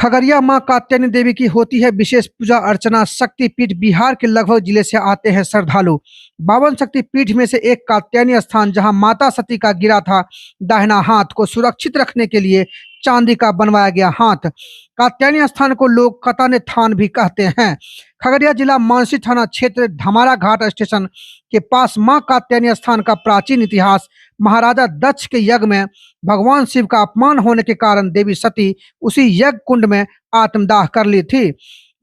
खगड़िया मां कात्यायनी देवी की होती है विशेष पूजा अर्चना। शक्तिपीठ बिहार के लगभग जिले से आते हैं श्रद्धालु। 52 शक्तिपीठ में से एक कात्यायनी स्थान, जहां माता सती का गिरा था दाहिना हाथ को सुरक्षित रखने के लिए चांदी का बनवाया गया हाथ। कात्यायनी स्थान को लोग कताने थान भी कहते हैं। खगड़िया जिला मानसी थाना क्षेत्र धमारा घाट स्टेशन के पास मां कात्यायनी स्थान का प्राचीन इतिहास। महाराजा दक्ष के यज्ञ में भगवान शिव का अपमान होने के कारण देवी सती उसी यज्ञ कुंड में आत्मदाह कर ली थी,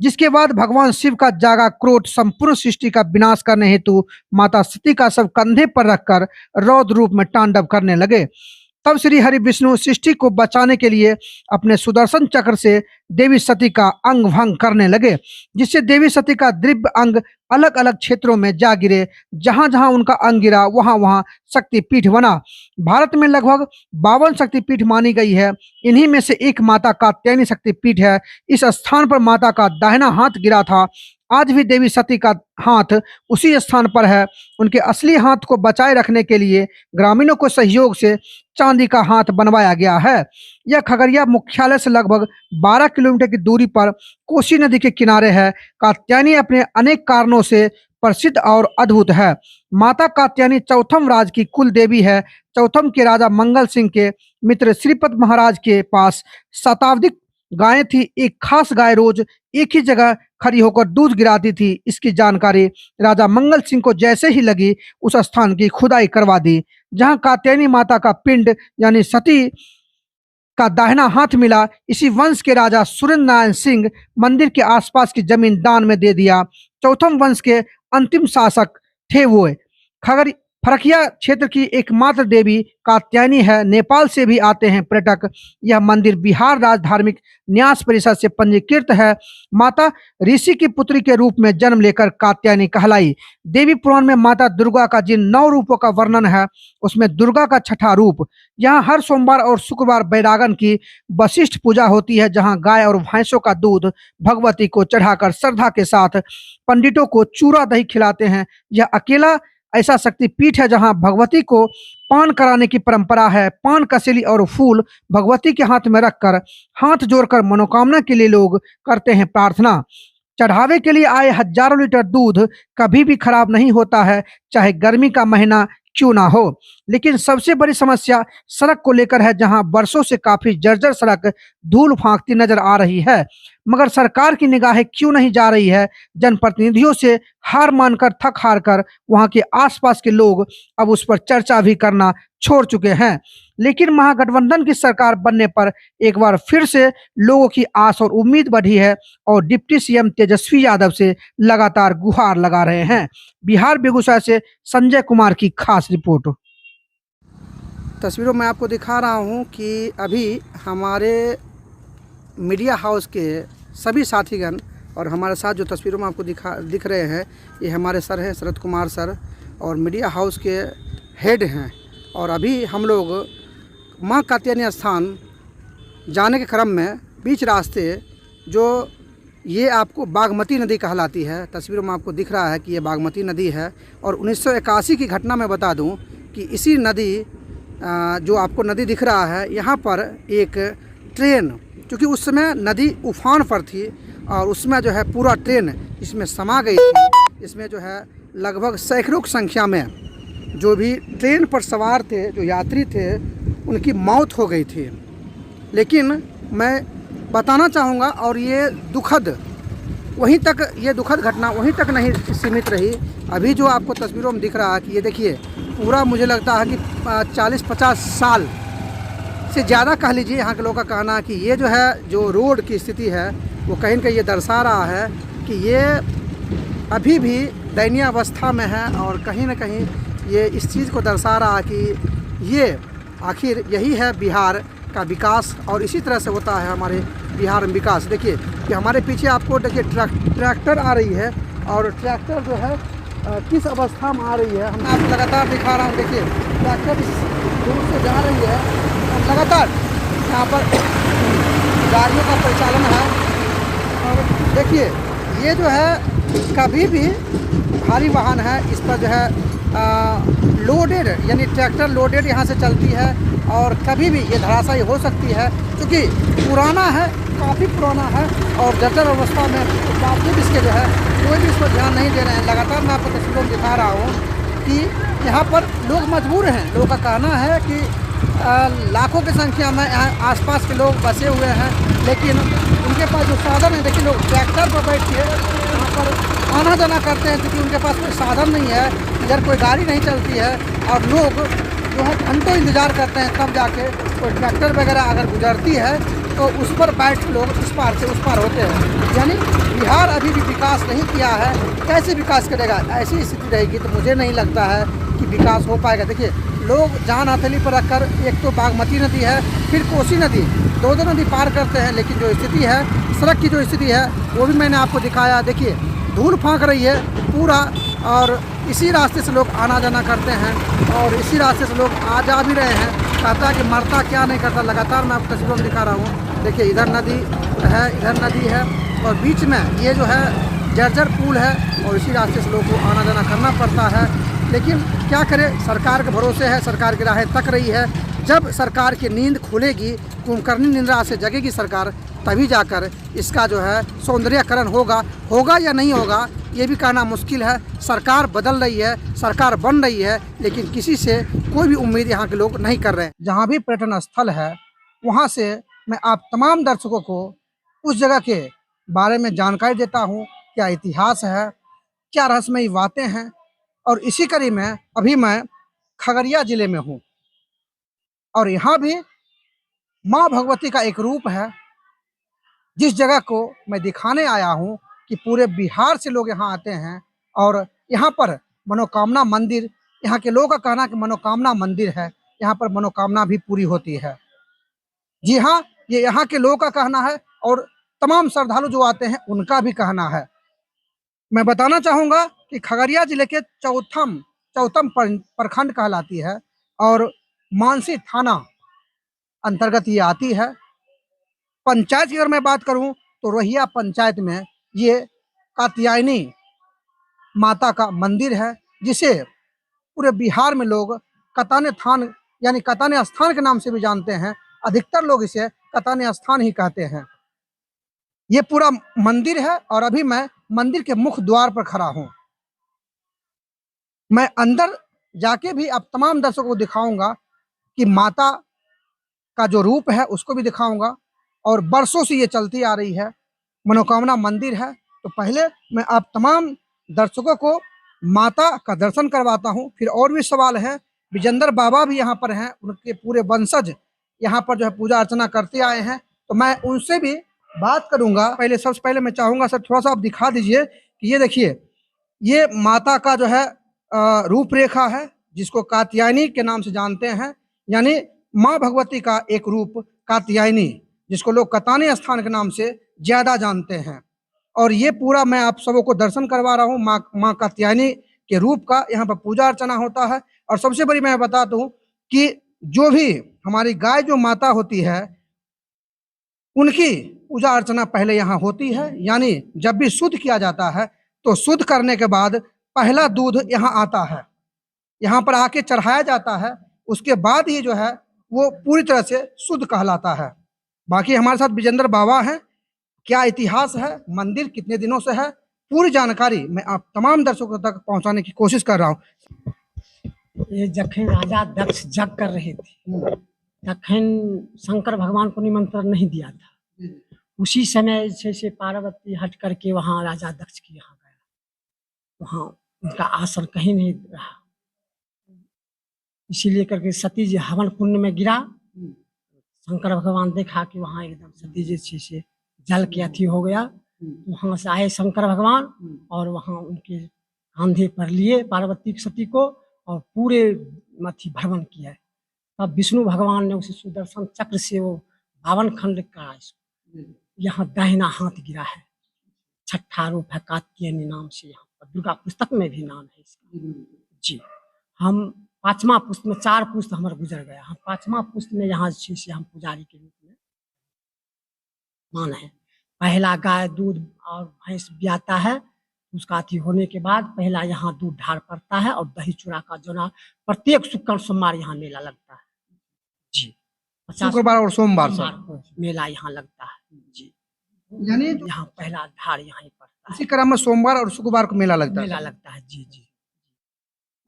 जिसके बाद भगवान शिव का जागा क्रोध संपूर्ण सृष्टि का विनाश करने हेतु माता सती का शव कंधे पर रखकर रौद्र रूप में तांडव करने लगे। तब श्री हरि विष्णु सृष्टि को बचाने के लिए अपने सुदर्शन चक्र से देवी सती का अंग भंग करने लगे, जिससे देवी सती का दिव्य अंग अलग अलग क्षेत्रों में जा गिरे। जहां जहां उनका अंग गिरा वहां वहां शक्तिपीठ बना। भारत में लगभग 52 शक्तिपीठ मानी गई है। इन्हीं में से एक माता कात्यायनी शक्तिपीठ है। इस स्थान पर माता का दाहिना हाथ गिरा था। आज भी देवी सती का हाथ उसी स्थान पर है। उनके असली हाथ को बचाए रखने के लिए ग्रामीणों को सहयोग से चांदी का हाथ बनवाया गया है। यह खगड़िया मुख्यालय से लगभग 12 किलोमीटर की दूरी पर कोसी नदी के किनारे है। कात्यायनी अपने अनेक कारणों से प्रसिद्ध और अद्भुत है। माता कात्यायनी चौथम राज की कुल देवी है। चौथम के राजा मंगल सिंह के मित्र श्रीपत महाराज के पास शताब्दिक गायें थी। एक खास गाय रोज एक ही जगह खड़ी होकर दूध गिराती थी। इसकी जानकारी राजा मंगल सिंह को जैसे ही लगी, उस स्थान की खुदाई करवा दी। जहां कात्यायनी माता का पिंड यानी सती का दाहिना हाथ मिला, इसी वंश के राजा सुरेंद्र नारायण सिंह मंदिर के आसपास की जमीन दान में दे दिया। चौथम वंश के अंतिम शासक थे वो। खगड़िया फरकिया क्षेत्र की एकमात्र देवी कात्यायनी है। नेपाल से भी आते हैं पर्यटक। यह मंदिर बिहार राज्य धार्मिक न्यास परिषद से पंजीकृत है। माता ऋषि की पुत्री के रूप में जन्म लेकर कात्यायनी कहलाई। देवी पुराण में माता दुर्गा का जिन 9 रूपों का वर्णन है, उसमें दुर्गा का छठा रूप। यहाँ हर सोमवार और शुक्रवार बैरागन की वशिष्ठ पूजा होती है, जहाँ गाय और भैंसों का दूध भगवती को चढ़ाकर श्रद्धा के साथ पंडितों को चूरा दही खिलाते हैं। यह अकेला ऐसा शक्तिपीठ है जहां भगवती को पान कराने की परंपरा है। पान, कसेली और फूल भगवती के हाथ में रखकर हाथ जोड़कर मनोकामना के लिए लोग करते हैं प्रार्थना। चढ़ावे के लिए आए हजारों लीटर दूध कभी भी खराब नहीं होता है, चाहे गर्मी का महीना क्यों ना हो। लेकिन सबसे बड़ी समस्या सड़क को लेकर है, जहां वर्षों से काफी जर्जर सड़क धूल फांकती नजर आ रही है। मगर सरकार की निगाहें क्यों नहीं जा रही है। जनप्रतिनिधियों से हार मानकर थक हार कर वहां के आसपास के लोग अब उस पर चर्चा भी करना छोड़ चुके हैं। लेकिन महागठबंधन की सरकार बनने पर एक बार फिर से लोगों की आस और उम्मीद बढ़ी है और डिप्टी सीएम तेजस्वी यादव से लगातार गुहार लगा रहे हैं। बिहार बेगूसराय से संजय कुमार की खास रिपोर्ट। तस्वीरों में आपको दिखा रहा हूं कि अभी हमारे मीडिया हाउस के सभी साथीगण और हमारे साथ जो तस्वीरों में आपको दिख रहे हैं, ये हमारे सर हैं, शरद कुमार सर, और मीडिया हाउस के हेड हैं। और अभी हम लोग मां कात्यायनी स्थान जाने के क्रम में बीच रास्ते जो ये आपको बागमती नदी कहलाती है, तस्वीरों में आपको दिख रहा है कि ये बागमती नदी है। और 1981 की घटना मैं बता दूं कि इसी नदी जो आपको नदी दिख रहा है, यहाँ पर एक ट्रेन, क्योंकि उस समय नदी उफान पर थी और उसमें जो है पूरा ट्रेन इसमें समा गई थी। इसमें जो है लगभग सैकड़ों की संख्या में जो भी ट्रेन पर सवार थे, जो यात्री थे, उनकी मौत हो गई थी। लेकिन मैं बताना चाहूँगा, और ये दुखद वहीं तक, ये दुखद घटना वहीं तक नहीं सीमित रही। अभी जो आपको तस्वीरों में दिख रहा है कि ये देखिए, पूरा मुझे लगता है कि 40-50 साल से ज़्यादा कह लीजिए, यहाँ के लोगों का कहना है कि ये जो है, जो रोड की स्थिति है, वो कहीं न कहीं ये दर्शा रहा है कि ये अभी भी दयनीय अवस्था में है। और कहीं ना कहीं ये इस चीज़ को दर्शा रहा है कि ये आखिर यही है बिहार का विकास, और इसी तरह से होता है हमारे बिहार में विकास। देखिए कि हमारे पीछे आपको देखिए ट्रैक्टर आ रही है, और ट्रैक्टर जो है किस अवस्था में आ रही है, मैं आपको लगातार दिखा रहा हूँ। देखिए ट्रैक्टर इस दूर से जा रही है और लगातार यहाँ पर गाड़ियों का परिचालन है। और देखिए ये जो है कभी भी भारी वाहन है, इस पर जो है लोडेड यानी ट्रैक्टर लोडेड यहाँ से चलती है, और कभी भी ये धराशायी हो सकती है, क्योंकि पुराना है, काफ़ी पुराना है और जर्जर अवस्था में बावजूद इसके जो है कोई भी इस पर ध्यान नहीं दे रहे हैं। लगातार मैं आपको तस्वीरों में दिखा रहा हूँ कि यहाँ पर लोग मजबूर हैं। लोगों का कहना है कि लाखों की संख्या में यहाँ आसपास के लोग बसे हुए हैं, लेकिन उनके पास जो साधन है, देखिए लोग ट्रैक्टर पर बैठ के यहाँ पर आना जाना करते हैं क्योंकि उनके पास कोई साधन नहीं है, इधर कोई गाड़ी नहीं चलती है और लोग जो है घंटों इंतज़ार करते हैं तब जाके कोई ट्रैक्टर वगैरह अगर गुजरती है तो उस पर बैठ लोग इस पार से उस पार होते हैं। यानी बिहार अभी भी विकास नहीं किया है। कैसे विकास करेगा? ऐसी स्थिति रहेगी तो मुझे नहीं लगता है कि विकास हो पाएगा। देखिए लोग जान हथेली पर रखकर, एक तो बागमती नदी है, फिर कोसी नदी, दो नदी पार करते हैं, लेकिन जो स्थिति है, सड़क की जो स्थिति है वो भी मैंने आपको दिखाया। देखिए धूल फाँक रही है पूरा और इसी रास्ते से लोग आना जाना करते हैं और इसी रास्ते से लोग आ जा भी रहे हैं। कहता है कि मरता क्या नहीं करता। लगातार मैं आपको तस्वीरों में दिखा रहा हूँ। देखिए इधर नदी है, इधर नदी है और बीच में ये जो है जर्जर पुल है और इसी रास्ते से लोगों को आना जाना करना पड़ता है। लेकिन क्या करें, सरकार के भरोसे है, सरकार की राहें तक रही है। जब सरकार की नींद खुलेगी, कुंभकर्णी निद्रा से जगेगी सरकार, तभी जाकर इसका जो है सौंदर्यकरण होगा या नहीं होगा ये भी कहना मुश्किल है। सरकार बदल रही है, सरकार बन रही है, लेकिन किसी से कोई भी उम्मीद यहाँ के लोग नहीं कर रहे हैं। जहाँ भी पर्यटन स्थल है वहाँ से मैं आप तमाम दर्शकों को उस जगह के बारे में जानकारी देता हूँ, क्या इतिहास है, क्या रहस्यमयी बातें हैं। और इसी कड़ी में अभी मैं खगड़िया जिले में हूँ और यहाँ भी माँ भगवती का एक रूप है जिस जगह को मैं दिखाने आया हूँ कि पूरे बिहार से लोग यहाँ आते हैं और यहाँ पर मनोकामना मंदिर, यहाँ के लोगों का कहना है कि मनोकामना मंदिर है, यहाँ पर मनोकामना भी पूरी होती है। जी हाँ, ये यहाँ के लोगों का कहना है और तमाम श्रद्धालु जो आते हैं उनका भी कहना है। मैं बताना चाहूँगा कि खगड़िया जिले के चौथम प्रखंड कहलाती है और मानसी थाना अंतर्गत ये आती है। पंचायत की अगर मैं बात करूं तो रोहिया पंचायत में ये कात्यायनी माता का मंदिर है, जिसे पूरे बिहार में लोग कताने थान यानी कताने स्थान के नाम से भी जानते हैं। अधिकतर लोग इसे कताने स्थान ही कहते हैं। ये पूरा मंदिर है और अभी मैं मंदिर के मुख्य द्वार पर खड़ा हूँ। मैं अंदर जाके भी अब तमाम दर्शकों को दिखाऊंगा कि माता का जो रूप है उसको भी दिखाऊंगा और बरसों से ये चलती आ रही है, मनोकामना मंदिर है। तो पहले मैं आप तमाम दर्शकों को माता का दर्शन करवाता हूँ। फिर और भी सवाल है, विजेंद्र बाबा भी यहाँ पर हैं, उनके पूरे वंशज यहाँ पर जो है पूजा अर्चना करते आए हैं, तो मैं उनसे भी बात करूँगा। पहले सबसे पहले मैं चाहूँगा सर थोड़ा सा आप दिखा दीजिए कि ये देखिए ये माता का जो है रूपरेखा है, जिसको कात्यायनी के नाम से जानते हैं, यानी माँ भगवती का एक रूप कात्यायनी, जिसको लोग कताने स्थान के नाम से ज्यादा जानते हैं। और ये पूरा मैं आप सबों को दर्शन करवा रहा हूँ माँ कात्यायनी के रूप का। यहाँ पर पूजा अर्चना होता है और सबसे बड़ी मैं बता दूं कि जो भी हमारी गाय जो माता होती है उनकी पूजा अर्चना पहले यहाँ होती है। यानी जब भी शुद्ध किया जाता है तो शुद्ध करने के बाद पहला दूध यहाँ आता है, यहाँ पर आके चढ़ाया जाता है, उसके बाद ही जो है वो पूरी तरह से शुद्ध कहलाता है। बाकी हमारे साथ विजेंद्र बाबा हैं, क्या इतिहास है, मंदिर कितने दिनों से है, पूरी जानकारी मैं आप तमाम दर्शकों तक पहुंचाने की कोशिश कर रहा हूं। ये जखन राजा दक्ष जग कर रहे थे तखन शंकर भगवान को निमंत्रण नहीं दिया था। उसी समय से पार्वती हट करके वहाँ राजा दक्ष के यहाँ गया, वहाँ उनका आसन कहीं नहीं रहा, इसीलिए करके सती जी हवन कुंड में गिरा। शंकर भगवान देखा कि वहाँ एकदम सती जी से जल के अथी हो गया, वहाँ से आए शंकर भगवान और वहाँ उनके कंधे पर लिए पार्वती सती को और पूरे मथी भ्रमण किया। तब विष्णु भगवान ने उसे सुदर्शन चक्र से वो 52 खंड का यहाँ दाहिना हाथ गिरा है। छठा रूप है कात्यायनी नाम से, यहाँ पर दुर्गा पुस्तक में भी नाम है इसका। जी हम 5वां पुस्त में 4 पुस्त हमारे गुजर गया, हम 5वां पुस्त में यहाँ से हम पुजारी के रूप में मान है। पहला गाय दूध और भैंस ब्याता है, उसका अथी होने के बाद पहला यहाँ दूध ढार पड़ता है और दही चूड़ा का जो प्रत्येक शुक्र सोमवार यहाँ मेला लगता है। जी शुक्रवार और सोमवार को मेला यहाँ लगता है। जी यानी यहाँ पहला धार यहाँ ही पड़ता इसी क्रम में सोमवार और शुक्रवार को मेला लगता है, है। मेला लगता है। जी जी।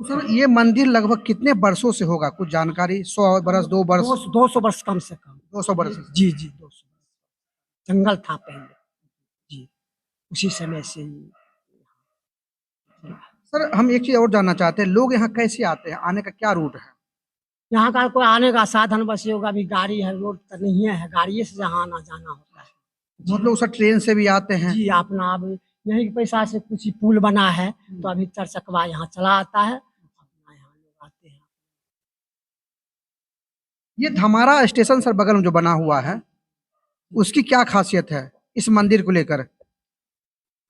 तो सर ये मंदिर लगभग कितने वर्षों से होगा, कुछ जानकारी? 100 बरस, 2 वर्ष? 200 वर्ष कम से कम। 200 वर्ष। जी जी, 200 वर्ष। जंगल था पहले। जी, उसी समय से ही। सर हम एक चीज और जानना चाहते हैं, लोग यहाँ कैसे आते हैं, आने का क्या रूट है? यहाँ का कोई आने का साधन बस ये होगा, अभी गाड़ी है, रोड तो नहीं है, गाड़ी से जहाँ आना जाना होता है। मतलब सर ट्रेन से भी आते हैं? जी, अपना अब यहीं के पैसा से कुछ ही पुल बना है, तो अभी 4 चकवा यहाँ चला आता है, अपना यहाँ लोग आते हैं। ये धमारा स्टेशन सर बगल में जो बना हुआ है, उसकी क्या खासियत है इस मंदिर को लेकर?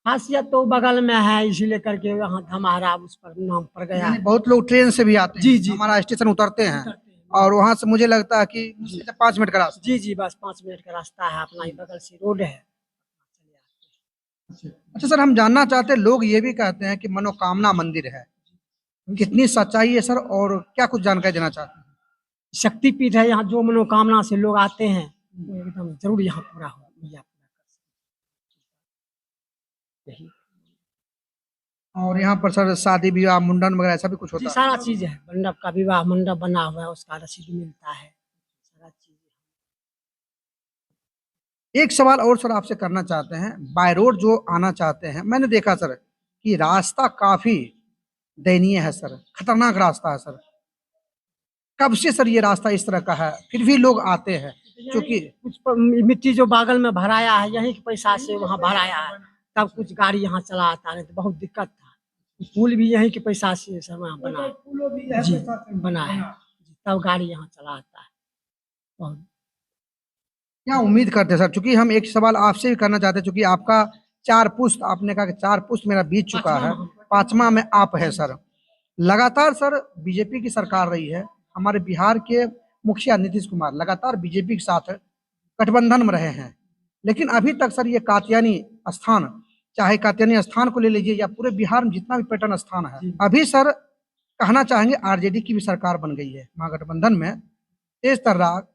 खासियत तो बगल में है, इसीलिए करके यहाँ धमारा उस पर नाम पड़ गया यानी है। बहुत लोग ट्रेन से भी आते हैं? जी, जी। हमारा स्टेशन उतरते हैं उतरते हैं। और वहां से मुझे लगता है कि मुश्किल से 5 मिनट का रास्ता। जी जी, बस 5 मिनट का रास्ता है, अपना ही बगल से रोड है। अच्छा सर, हम जानना चाहते हैं, लोग ये भी कहते हैं कि मनोकामना मंदिर है, कितनी सच्चाई है सर, और क्या कुछ जानकारी देना चाहते हैं? शक्तिपीठ है, यहाँ जो मनोकामना से लोग आते हैं वो एकदम जरूर यहाँ पूरा हो, मैया पूरा कर सकती है। यही और यहाँ पर सर शादी विवाह मुंडन वगैरह ऐसा भी कुछ जी, होता है? सारा चीज है, मंडप का विवाह मंडप बना हुआ है, उसका रसीद मिलता है, सारा चीज। एक सवाल और सर आपसे करना चाहते हैं, बाय रोड जो आना चाहते हैं, मैंने देखा सर कि रास्ता काफी दयनीय है सर, खतरनाक रास्ता है सर। कब से सर ये रास्ता इस तरह का है, फिर भी लोग आते हैं? क्योंकि कुछ मिट्टी जो बागल में भराया है, यहीं के पैसा से वहाँ भराया है, तब कुछ गाड़ी यहाँ चला आता, नहीं तो बहुत दिक्कत था। पुल भी यहीं के पैसा से सब यहाँ बना है। जी, बना है, तब गाड़ी यहाँ चला आता है। और क्या उम्मीद करते हैं सर, चूंकि हम एक सवाल आपसे भी करना चाहते हैं, चूंकि आपका 4 पुश्त, आपने कहा कि 4 पुश्त मेरा बीत चुका है, 5वां में आप है सर। लगातार सर बीजेपी की सरकार रही है, हमारे बिहार के मुखिया नीतीश कुमार लगातार बीजेपी के साथ गठबंधन में रहे हैं, लेकिन अभी तक सर ये कात्यायनी स्थान, चाहे कात्यायनी स्थान को ले लीजिए या पूरे बिहार में जितना भी पर्यटन स्थान है, अभी सर कहना चाहेंगे आरजेडी की भी सरकार बन गई है महागठबंधन में। तेज तर्राक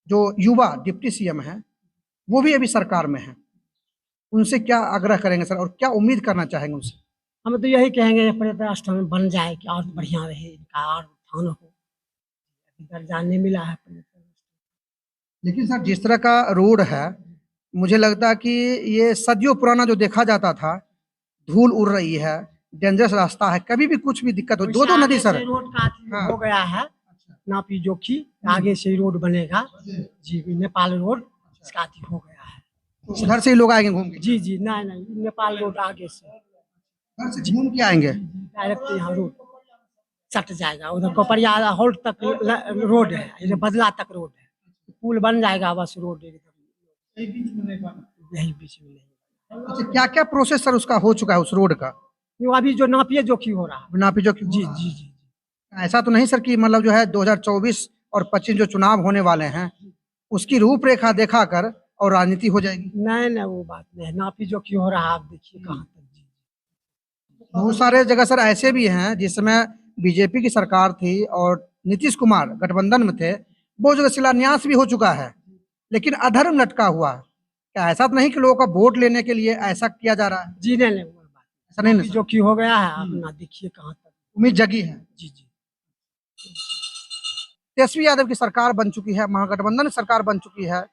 जो युवा डिप्टी सीएम है वो भी अभी सरकार में है, उनसे क्या आग्रह करेंगे सर, और क्या उम्मीद करना चाहेंगे उनसे? हम तो यही कहेंगे पर्यटन स्थल बन जाए कि और बढ़िया रहे, इनका और उत्थान हो, दर्जा नहीं मिला है पर्यटन। लेकिन सर जिस तरह का रोड है, मुझे लगता है कि ये सदियों पुराना जो देखा जाता था, धूल उड़ रही है, डेंजरस रास्ता है, कभी भी कुछ भी दिक्कत हो। 2 नदी सर रोड का हाँ। हो गया है, नापी जोखी आगे से ही रोड बनेगा। जी, नेपाल रोड इसका अथी हो गया है, तो उधर से ही लोग आएंगे घूम के? जी जी, नहीं नहीं, नेपाल रोड आगे से उधर से घूम के आएंगे? डायरेक्ट यहाँ रोड सट जाएगा, उधर कोपरिया हॉल्ट तक रोड है, इधर बदला तक रोड है, पुल बन जाएगा, बस रोड एकदम यही बीच में नहीं। अच्छा, क्या क्या प्रोसेस सर उसका हो चुका है उस रोड का? जो अभी जो नापिए जोखी हो रहा है। नापी जो जी जी जी, ऐसा तो नहीं सर कि मतलब जो है 2024 और 25 जो चुनाव होने वाले हैं उसकी रूपरेखा देखा कर और राजनीति हो जाएगी? नहीं नहीं, वो बात नहीं है, नापी जोखी हो रहा है, आप देखिए कहाँ तक। जी, बहुत सारे जगह सर ऐसे भी हैं जिसमें बीजेपी की सरकार थी और नीतीश कुमार गठबंधन में थे, वो जगह शिलान्यास भी हो चुका है, लेकिन अधर्म लटका हुआ है। क्या ऐसा तो नहीं कि लोगों का वोट लेने के लिए ऐसा किया जा रहा है? जी नहीं नहीं, वो बात ऐसा नहीं ना नापी सर? जोखी हो गया है, अपना देखिए कहाँ तक। उम्मीद जगी है। जी जी, तेजस्वी यादव की सरकार बन चुकी है, महागठबंधन सरकार बन चुकी है,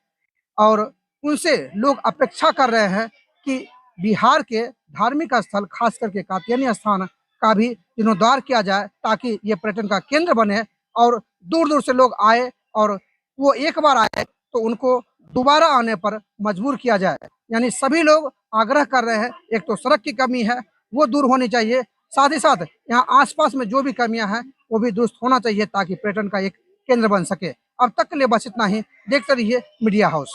और उनसे लोग अपेक्षा कर रहे हैं कि बिहार के धार्मिक स्थल खास करके कात्यायनी स्थान का भी जीर्णोद्धार किया जाए, ताकि ये पर्यटन का केंद्र बने और दूर दूर से लोग आए, और वो एक बार आए तो उनको दोबारा आने पर मजबूर किया जाए। यानी सभी लोग आग्रह कर रहे हैं, एक तो सड़क की कमी है वो दूर होनी चाहिए, साथ ही साथ यहाँ आसपास में जो भी कमियां हैं वो भी दुरुस्त होना चाहिए, ताकि पर्यटन का एक केंद्र बन सके। अब तक के लिए बस इतना ही, देखते रहिए मीडिया हाउस।